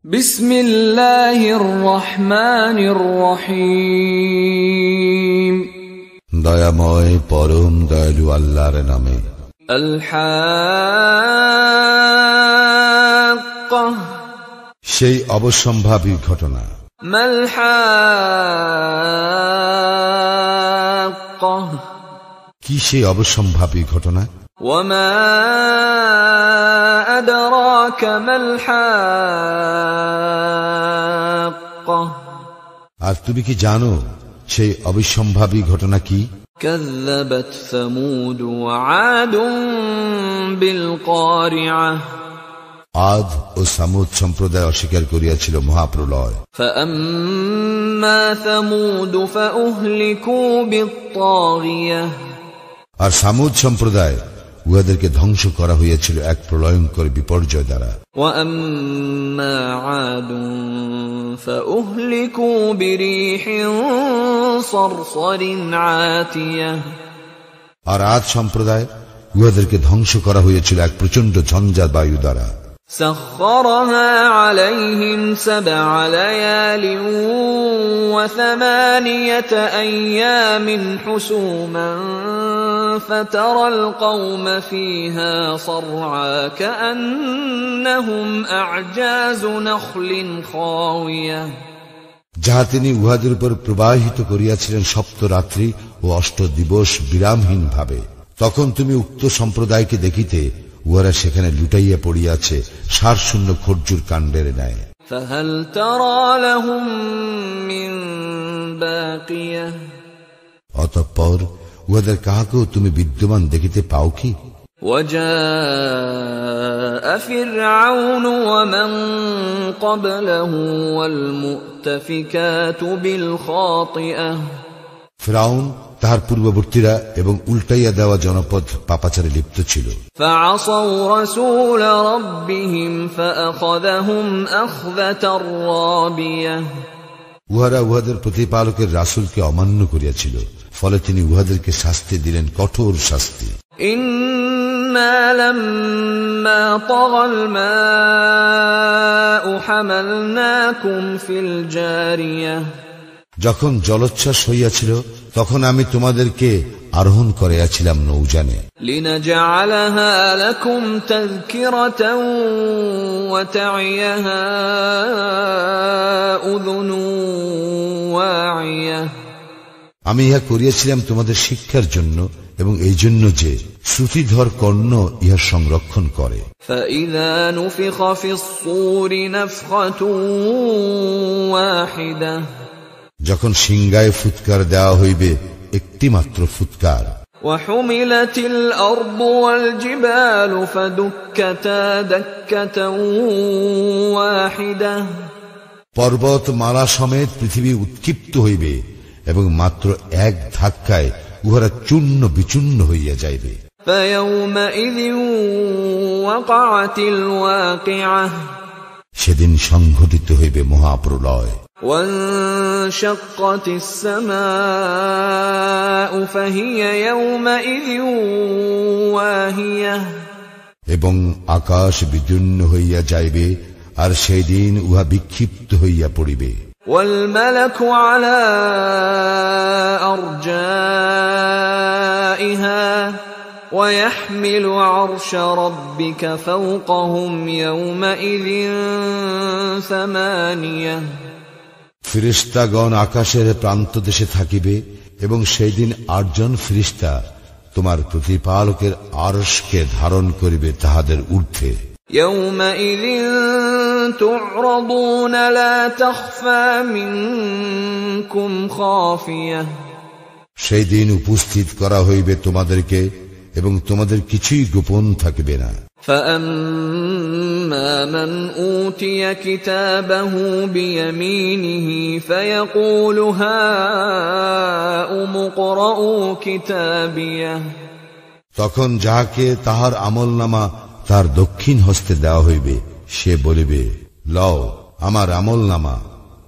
বিসমিল্লাহির রহমানির রহিম। দয়াময় পরম দয়ালু আল্লাহর নামে। আল হাক্কাহ, সেই অবশ্যম্ভাবী ঘটনা। মাল হাক্কাহ, কি সেই অবশ্যম্ভাবী ঘটনা? ওয়ামা আদরাকা মাল হাক্কাহ, আর তুমি কি জানো সেই অবিসম্ভাবী ঘটনা কি? কাযযাবাত সামুদ ওয়া আদুন বিল কারিআহ, আদ ও সামুদ সম্প্রদায় অস্বীকার করিয়াছিল মহাপ্রলয়। ফাআম্মা সামুদ ফাউহলিকু বিত-তাগিয়াহ, আর সামুদ সম্প্রদায় উহাদেরকে ধ্বংস করা হইয়াছিল এক প্রলয়ঙ্কর বিপর্যয় দ্বারা। ওয়া আম্মা আদুন ফাউহলিকু বিরিহিন সারসারিন আতিয়াহ, আর আদ সম্প্রদায় উহাদেরকে ধ্বংস করা হইয়াছিল এক প্রচন্ড ঝঞ্ঝা বায়ু দ্বারা। سخرها عليهم 7 ليال و8 أيام حسوما فترى القوم فيها صرعى كأنهم أعجاز نخل خاوية, যাহা তিনি উহাদের উপর প্রবাহিত করিয়াছিলেন সপ্ত রাত্রি ও 8 দিবস বিরামহীন ভাবে। তখন তুমি উক্ত সম্প্রদায়কে দেখিতে উহারা সেখানে লুটাইয়া পড়িয়াছে সারশূন্য খরজুর কাণ্ডের ন্যায়। فهل ترى لهم من باقية, অতঃপর উহাদের কাহাকেও তুমি বিদ্যমান দেখিতে পাও কি? وجاء فرعون ومن قبله والمؤتفكات بالخاطئة, ফিরআউন তাহার পূর্ববর্তীরা এবং উল্টাইয়া দেওয়া জনপদ পাপাচারে লিপ্ত ছিল। فعصوا رسول ربهم فأخذهم أخذة رابية, উহারা উহাদের প্রতিপালকের রাসূলকে অমান্য করিয়াছিল, ফলে তিনি উহাদেরকে শাস্তি দিলেন, কঠোর শাস্তি। إنا لما طغى الماء حملناكم في الجارية, যখন জলোচ্ছ্বাস হইয়াছিল তখন আমি তোমাদেরকে আরোহণ করিয়াছিলাম নৌযানে। لنجعلها لكم تذكرة وتعيها أذن واعية, আমি ইহা করিয়াছিলাম তোমাদের শিক্ষার জন্য এবং এই জন্য যে শ্রুতিধর কর্ণ ইহা সংরক্ষণ করে। فإذا نفخ في الصور نفخة واحدة, যখন সিংগায় ফুৎকার দেওয়া হইবে একটি মাত্র ফুৎকার। وحملت الأرض والجبال فدكتا دكة واحدة, পর্বত মালা সমেত পৃথিবী উৎক্ষিপ্ত হইবে এবং মাত্র এক ধাক্কায় উহারা চূর্ণ বিচূর্ণ হইয়া যাইবে। فيومئذ وقعت الواقعة, সেদিন সংঘটিত হইবে মহাপ্রলয়। وانشقت السماء فهي يومئذ واهية, এবং আকাশ বিদীর্ণ হইয়া যাইবে আর সেই দিন উহা বিক্ষিপ্ত হইয়া পড়িবে। والملك على أرجائها ويحمل عرش ربك فوقهم يومئذ 8, ফিরিস্তাগণ আকাশের প্রান্ত দেশে থাকিবে এবং সেই দিন 8 জন ফিরিস্তা তোমার প্রতিপালকের আরশকে ধারণ করিবে তাহাদের ঊর্ধ্বে। يومئذ تعرضون لا تخفى منكم خافية, সেই দিন উপস্থিত করা হইবে তোমাদেরকে এবং তোমাদের কিছুই গোপন থাকিবে না। فأما من أوتي كتابه بيمينه فيقول هاؤم اقرءوا كتابيه, তখন যাহাকে তাহার আমলনামা তার দক্ষিণ হস্তে দেওয়া হইবে সে বলিবে, লও আমার আমলনামা,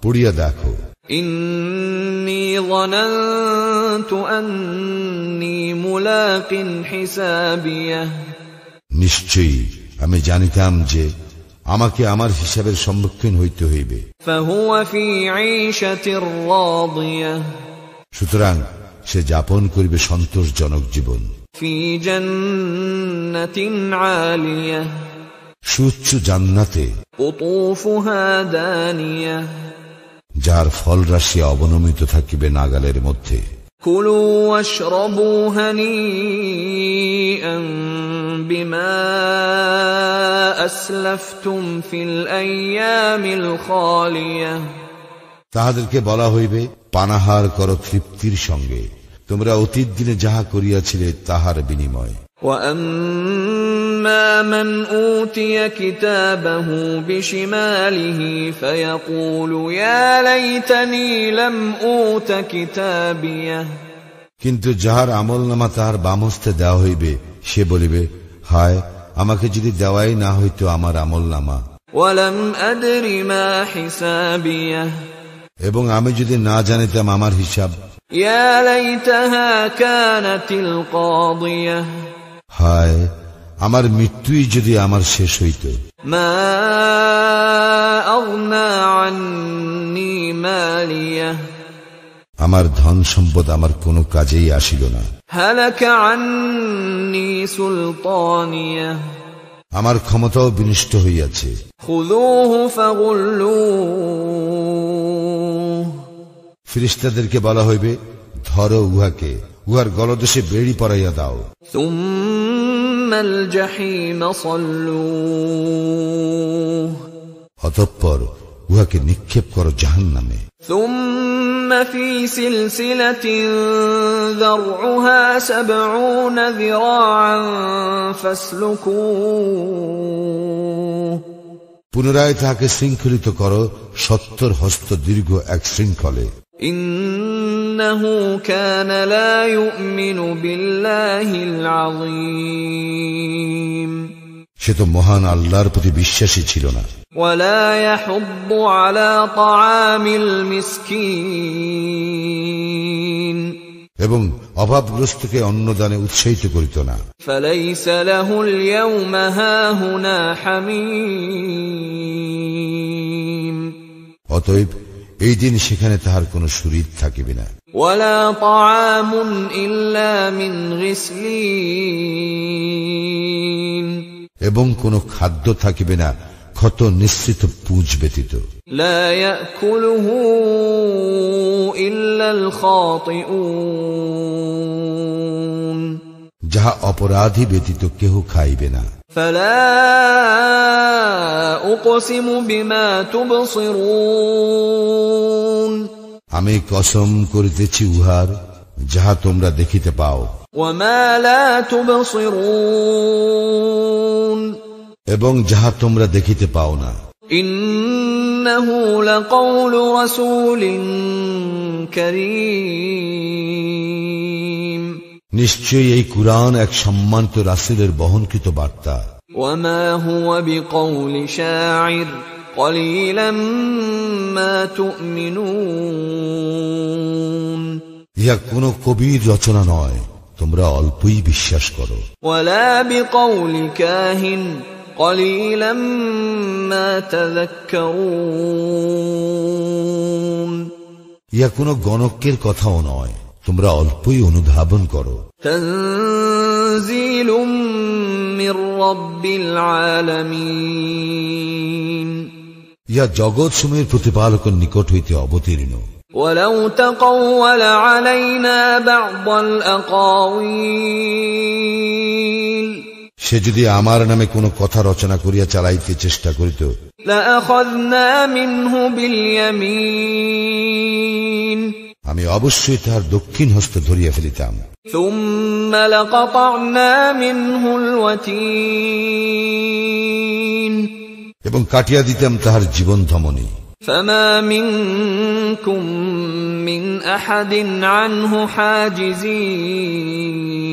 পড়িয়া দেখো। إني ظننت أني ملاق حسابيه, নিশ্চয়ই আমি জানিতাম যে আমাকে আমার হিসাবের সম্মুখীন হইতে হইবে। فهو في عيشة راضية সুতরাং সে যাপন করিবে সন্তোষজনক জীবন। في جنة عالية সুউচ্চ জান্নাতে قطوفها دانية যার ফল রাশি অবনমিত থাকিবে নাগালের মধ্যে। كلوا واشربوا هنيئا بما أسلفتم في الأيام الخالية তাহাদেরকে বলা হইবে, পানাহার কর তৃপ্তির সঙ্গে, তোমরা অতীত দিনে যাহা করিয়াছিলে তাহার বিনিময়। وأما من أوتي كتابه بشماله فيقول يا ليتني لم أوت كتابيه কিন্তু যাহার আমলনামা তাহার বামহস্তে দেওয়া হইবে, সে বলিবে, হায়, আমাকে যদি দেওয়াই না হইতো আমার আমলনামা। ولم أدر ما حسابيه এবং আমি যদি না জানিতাম আমার হিসাব। يا ليتها كانت القاضية হায়, আমার মৃত্যুই যদি আমার শেষ হইত। ما أغنى عني ماليه আমার ধন সম্পদ আমার কোনো কাজেই আসিল না। هلك عني سلطانيه আমার ক্ষমতাও বিনষ্ট হইয়াছে। خذوه فغلوه ফেরেশতাদেরকে বলা হইবে, ধরো উহাকে, উহার গলদেশে বেড়ি পরাইয়া দাও। ثم الجحيم صلوه অতঃপর উহাকে নিক্ষেপ করো জাহান্নামে। ثم في سلسلة ذرعها 70 ذراعا فاسلكوه পুনরায় তাহাকে শৃঙ্খলিত করো 70 হস্ত দীর্ঘ এক শৃঙ্খলে। إنه كان لا يؤمن بالله العظيم সে তো মহান আল্লাহর প্রতি বিশ্বাসী ছিল না। ولا يحض على طعام المسكين এবং অভাবগ্রস্তকে অন্নদানে উৎসাহিত করিত না। فليس له اليوم هاهنا حميم অতএব এই দিন সেখানে তাহার কোনো সুহৃদ থাকিবে না। ولا طعام إلا من غسلين এবং কোনো খাদ্য থাকিবে না ক্ষত নিঃসৃত পুঁজ ব্যতীত। لا يأكله إلا الخاطئون যাহা অপরাধী ব্যতীত কেহ খাইবে না। فلا أقسم بما تبصرون আমি কসম করিতেছি উহার যাহা তোমরা দেখিতে পাও। وما لا تبصرون এবং যাহা তোমরা দেখিতে পাও না। إنه لقول رسول كريم নিশ্চয়ই এই কুরআন এক সম্মানিত রাসূলের বহনকৃত বার্তা। وما هو بقول شاعر قليلا ما تؤمنون ইহা কোন কবির রচনা নয়, তোমরা অল্পই বিশ্বাস করো। ولا بقول كاهن قليلا ما تذكرون ইহা কোন গণকের কথাও নয়, তোমরা অল্পই অনুধাবন করো। تنزيل من رب العالمين ইহা জগৎ সমূহের প্রতিপালকের নিকট হইতে অবতীর্ণ। ولو تقول علينا بعض الأقاويل সে যদি আমার নামে কোনো কথা রচনা করিয়া চালাইতে চেষ্টা করিত, لأخذنا منه باليمين আমি অবশ্যই তাহার দক্ষিণ হস্ত ধরিয়া ফেলিতাম। ثم لقطعنا منه الوتين এবং কাটিয়া দিতাম তাহার জীবন ধমনী। فما منكم من أحد عنه حاجزين